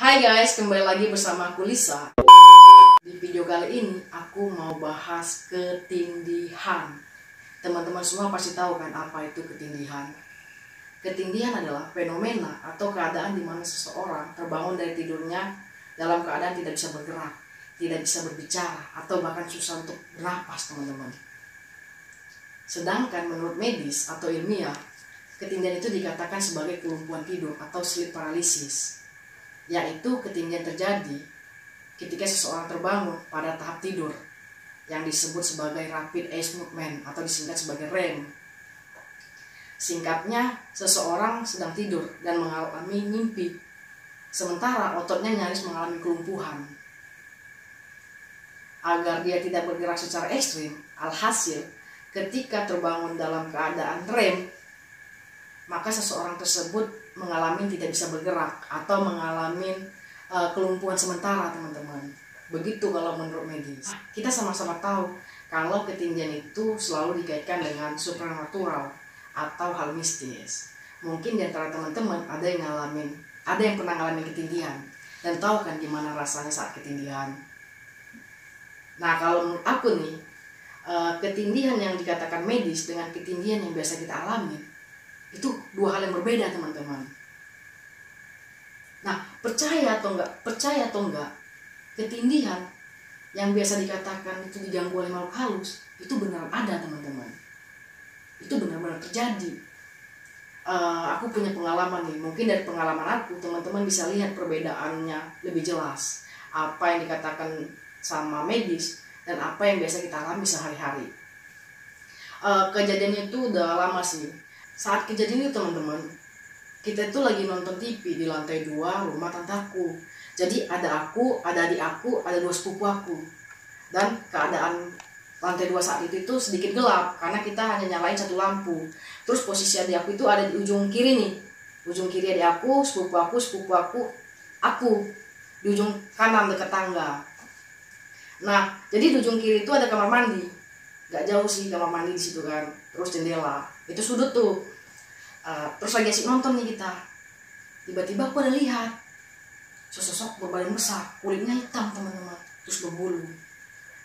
Hai guys, kembali lagi bersama aku Lisa. Di video kali ini aku mau bahas ketindihan. Teman-teman semua pasti tahu kan apa itu ketindihan. Ketindihan adalah fenomena atau keadaan di mana seseorang terbangun dari tidurnya dalam keadaan tidak bisa bergerak, tidak bisa berbicara, atau bahkan susah untuk bernapas, teman-teman. Sedangkan menurut medis atau ilmiah, ketindihan itu dikatakan sebagai kelumpuhan tidur atau sleep paralysis, yaitu ketindihan terjadi ketika seseorang terbangun pada tahap tidur yang disebut sebagai rapid eye movement atau disingkat sebagai REM. Singkatnya, seseorang sedang tidur dan mengalami mimpi, sementara ototnya nyaris mengalami kelumpuhan. Agar dia tidak bergerak secara ekstrim, alhasil ketika terbangun dalam keadaan REM, maka seseorang tersebut mengalami tidak bisa bergerak atau mengalami kelumpuhan sementara, teman-teman. Begitu kalau menurut medis. Kita sama-sama tahu kalau ketindihan itu selalu dikaitkan dengan supranatural atau hal mistis. Mungkin di antara teman-teman ada yang pernah ngalamin ketindihan dan tahu kan gimana rasanya saat ketindihan. Nah, kalau menurut aku nih, ketindihan yang dikatakan medis dengan ketindihan yang biasa kita alami itu dua hal yang berbeda, teman-teman. Nah, percaya atau enggak, ketindihan yang biasa dikatakan itu diganggu oleh makhluk halus itu benar ada, teman-teman. Itu benar-benar terjadi. Aku punya pengalaman nih. Mungkin dari pengalaman aku, teman-teman bisa lihat perbedaannya lebih jelas. Apa yang dikatakan sama medis dan apa yang biasa kita alami sehari-hari. Kejadiannya itu udah lama sih. Saat kejadian itu, teman-teman, kita itu lagi nonton TV di lantai 2 rumah tantaku. Jadi ada aku, ada adik aku, ada 2 sepupu aku. Dan keadaan lantai 2 saat itu sedikit gelap karena kita hanya nyalain satu lampu. Terus posisi adik aku itu ada di ujung kiri nih. Ujung kiri adik aku, sepupu aku, aku di ujung kanan dekat tangga. Nah, jadi di ujung kiri itu ada kamar mandi. Gak jauh sih kamar mandi di situ kan. Terus jendela. Itu sudut tuh. Terus lagi asik nonton nih kita. Tiba-tiba aku ada lihat sosok berbadan besar, kulitnya hitam, teman-teman, terus berbulu.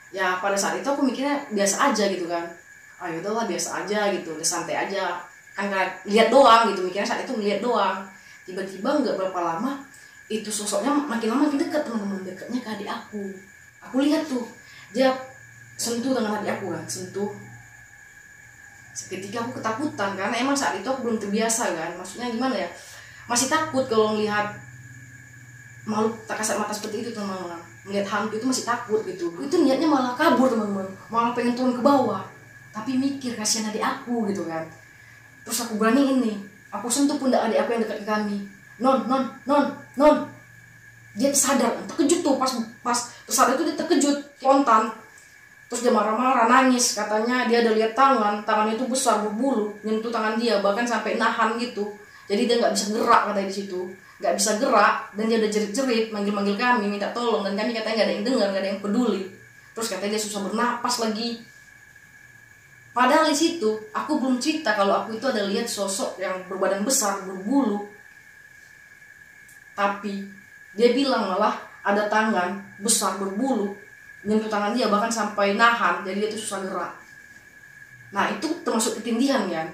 Ya pada saat itu aku mikirnya biasa aja gitu kan. Ya udahlah biasa aja gitu, udah santai aja. Kan lihat doang gitu, mikirnya saat itu ngeliat doang. Tiba-tiba nggak berapa lama itu sosoknya makin lama makin dekat, teman-teman, dekatnya ke adik aku. Aku lihat tuh dia sentuh dengan adik aku kan, sentuh. Seketika aku ketakutan karena emang saat itu aku belum terbiasa kan. Maksudnya gimana ya, masih takut kalau melihat makhluk tak kasat mata seperti itu, teman-teman. Melihat hantu itu masih takut gitu. Itu niatnya malah kabur, teman-teman, malah pengen turun ke bawah, tapi mikir kasihan adik aku gitu kan. Terus aku beraniin nih, aku sentuh pundak adik aku yang dekat ke kami. Non. Dia sadar, terkejut tuh, pas tersadar itu dia terkejut spontan. Terus dia marah-marah, nangis, katanya dia ada lihat tangannya itu besar, berbulu, nyentuh tangan dia, bahkan sampai nahan gitu. Jadi dia nggak bisa gerak, katanya di situ, nggak bisa gerak, dan dia udah jerit-jerit, manggil-manggil kami, minta tolong, dan kami katanya nggak ada yang dengar, nggak ada yang peduli. Terus katanya dia susah bernapas lagi. Padahal di situ aku belum cerita kalau aku itu ada lihat sosok yang berbadan besar, berbulu. Tapi dia bilang malah ada tangan besar berbulu nyentuh tangan dia, bahkan sampai nahan, jadi dia tuh susah gerak. Nah, itu termasuk ketindihan kan.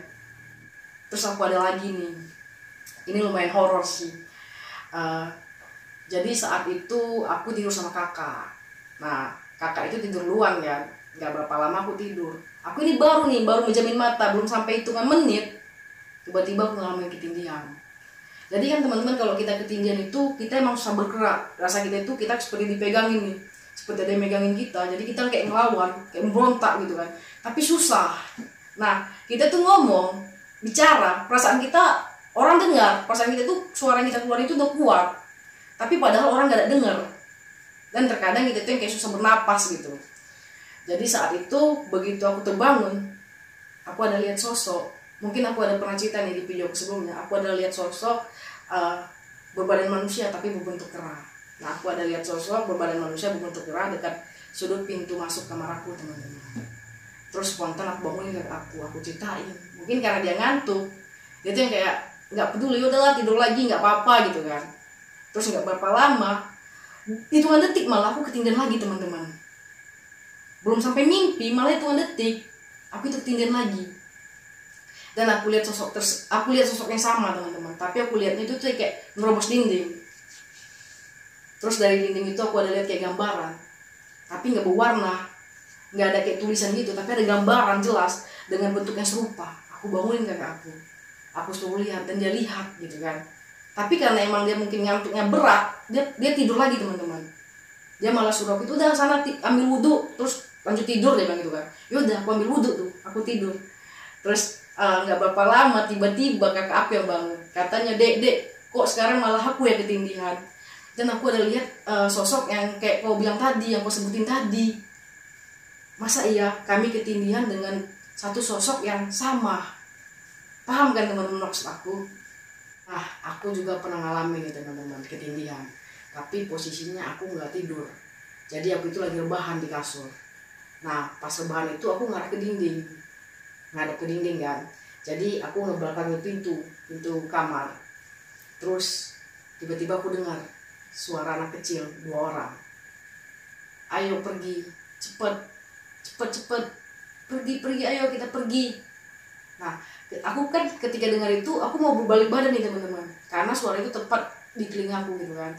Terus aku ada lagi nih, ini lumayan horor sih. Jadi saat itu aku tidur sama kakak. Nah, kakak itu tidur duluan kan, gak berapa lama aku tidur. Aku ini baru menjamin mata, belum sampai hitungan menit, tiba-tiba aku ngalamin ketindihan. Jadi kan teman-teman, kalau kita ketindihan itu kita emang susah bergerak. Rasa kita itu kita seperti dipegangin nih, seperti ada yang megangin kita. Jadi kita kayak ngelawan, kayak memberontak gitu kan, tapi susah. Nah, kita tuh ngomong, bicara, perasaan kita orang dengar, perasaan kita tuh suara yang kita keluar itu udah kuat, tapi padahal orang gak ada dengar. Dan terkadang kita tuh yang kayak susah bernapas gitu. Jadi saat itu begitu aku terbangun, aku ada lihat sosok. Mungkin aku ada pernah cerita nih di video sebelumnya. Aku ada lihat sosok berbadan manusia tapi berbentuk kera. Nah, aku ada lihat sosok berbadan manusia berbentuk kera dekat sudut pintu masuk kamar aku, teman-teman. Terus spontan aku bangunin aku ceritain. Mungkin karena dia ngantuk, dia tuh yang kayak nggak peduli, udahlah tidur lagi nggak apa-apa gitu kan. Terus nggak berapa lama, hitungan detik malah aku ketinggian lagi teman-teman. Belum sampai mimpi, malah hitungan detik aku itu ketinggian lagi. Dan aku lihat sosok yang sama teman-teman, tapi aku lihatnya itu tuh kayak nerobos dinding. Terus dari dinding itu aku ada lihat kayak gambaran, tapi nggak berwarna, nggak ada kayak tulisan gitu, tapi ada gambaran jelas dengan bentuk yang serupa. Aku bangunin kakak aku suruh lihat, dan dia lihat gitu kan. Tapi karena emang dia mungkin ngantuknya berat, dia tidur lagi teman-teman. Dia malah suruh aku itu udah sana ambil wudhu, terus lanjut tidur, dia bilang gitu kan. Yaudah aku ambil wudhu tuh, aku tidur. Terus nggak berapa lama tiba-tiba kakak aku yang bangun, katanya dek kok sekarang malah aku yang ketindihan. Dan aku ada lihat sosok yang kayak kau bilang tadi, yang kau sebutin tadi. Masa iya kami ketindihan dengan satu sosok yang sama? Paham kan teman-teman maksud aku? Nah, aku juga pernah ngalamin nih teman-teman, ketindihan. Tapi posisinya aku nggak tidur. Jadi aku itu lagi rebahan di kasur. Nah, pas rebahan itu aku ngadep ke dinding kan. Jadi aku ngebelakangi pintu kamar. Terus tiba-tiba aku dengar suara anak kecil 2 orang. Ayo pergi, cepet, pergi, ayo kita pergi. Nah, aku kan ketika dengar itu aku mau berbalik badan nih teman-teman, karena suara itu tepat di telingaku gitu kan.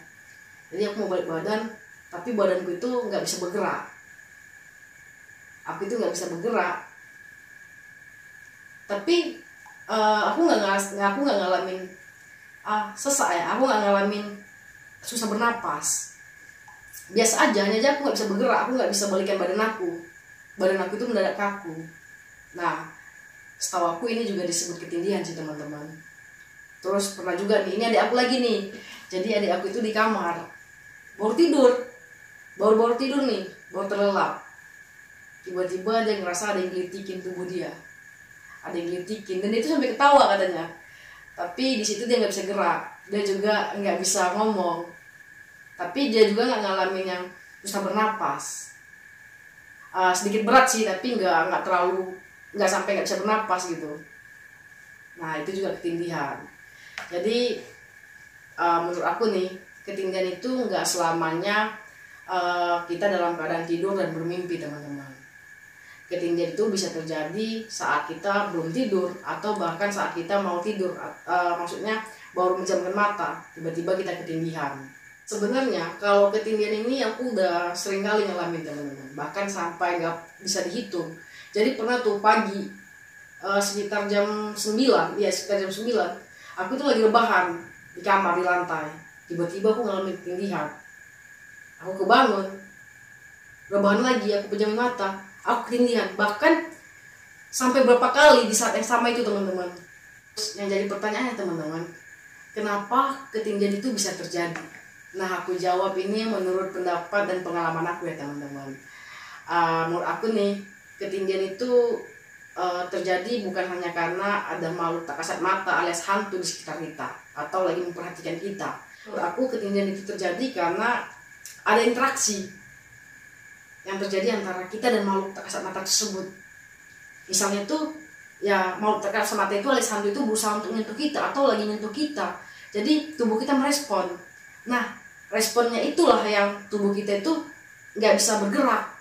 Jadi aku mau balik badan, tapi badanku itu nggak bisa bergerak. Aku itu nggak bisa bergerak. Tapi aku nggak ngalamin sesak ya. Aku nggak ngalamin susah bernapas. Biasa aja, hanya aja aku nggak bisa bergerak. Aku nggak bisa balikan badan aku. Badan aku itu mendadak kaku. Nah, setahu aku ini juga disebut ketindihan sih teman-teman. Terus pernah juga nih, ini adik aku lagi nih. Jadi adik aku itu di kamar, baru tidur nih, baru terlelap. Tiba-tiba dia ngerasa ada yang gelitikin tubuh dia, ada yang gelitikin, dan dia itu sampai ketawa katanya. Tapi di situ dia nggak bisa gerak, dia juga nggak bisa ngomong. Tapi dia juga nggak ngalamin yang susah bernapas. Sedikit berat sih, tapi nggak terlalu, nggak sampai nggak bisa bernapas gitu. Nah itu juga ketindihan. Jadi menurut aku nih, ketindihan itu nggak selamanya kita dalam keadaan tidur dan bermimpi teman-teman. Ketindihan itu bisa terjadi saat kita belum tidur, atau bahkan saat kita mau tidur, maksudnya baru menjamkan mata, tiba-tiba kita ketindihan. Sebenarnya kalau ketindihan ini aku udah sering kali ngalamin teman-teman, bahkan sampai nggak bisa dihitung. Jadi pernah tuh pagi sekitar jam 9, aku tuh lagi rebahan di kamar di lantai. Tiba-tiba aku ngalamin ketindihan. Aku kebangun, rebahan lagi, aku pejamin mata, aku ketindihan. Bahkan sampai berapa kali di saat yang sama itu teman-teman. Yang jadi pertanyaannya teman-teman, kenapa ketindihan itu bisa terjadi? Nah aku jawab ini menurut pendapat dan pengalaman aku ya teman-teman. Menurut aku nih, ketindihan itu terjadi bukan hanya karena ada makhluk tak kasat mata alias hantu di sekitar kita atau lagi memperhatikan kita. Menurut aku ketindihan itu terjadi karena ada interaksi yang terjadi antara kita dan makhluk tak kasat mata tersebut. Misalnya tuh ya, makhluk tak kasat mata itu alias hantu itu berusaha untuk menyentuh kita atau lagi menyentuh kita. Jadi tubuh kita merespon. Nah responnya itulah yang tubuh kita itu nggak bisa bergerak.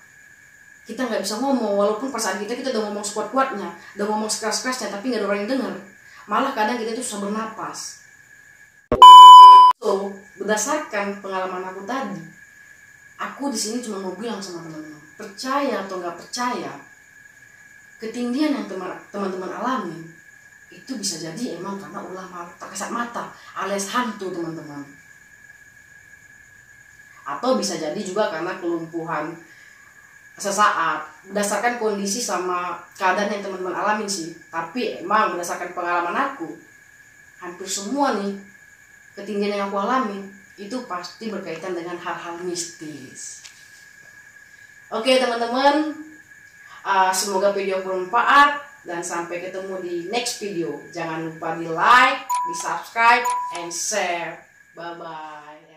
Kita nggak bisa ngomong, walaupun perasaan kita udah ngomong sekuat-kuatnya, udah ngomong sekeras-kerasnya, tapi nggak ada orang yang dengar. Malah kadang kita itu susah bernapas. So, berdasarkan pengalaman aku tadi, aku di sini cuma mau bilang sama teman-teman, percaya atau nggak percaya, ketindihan yang teman-teman alami itu bisa jadi emang karena ulah makhluk tak kasat mata alias hantu teman-teman. Atau bisa jadi juga karena kelumpuhan sesaat, berdasarkan kondisi sama keadaan yang teman-teman alamin sih. Tapi emang berdasarkan pengalaman aku, hampir semua nih ketindihan yang aku alamin itu pasti berkaitan dengan hal-hal mistis. Oke teman-teman, semoga video bermanfaat dan sampai ketemu di next video. Jangan lupa di like, di subscribe, and share. Bye bye.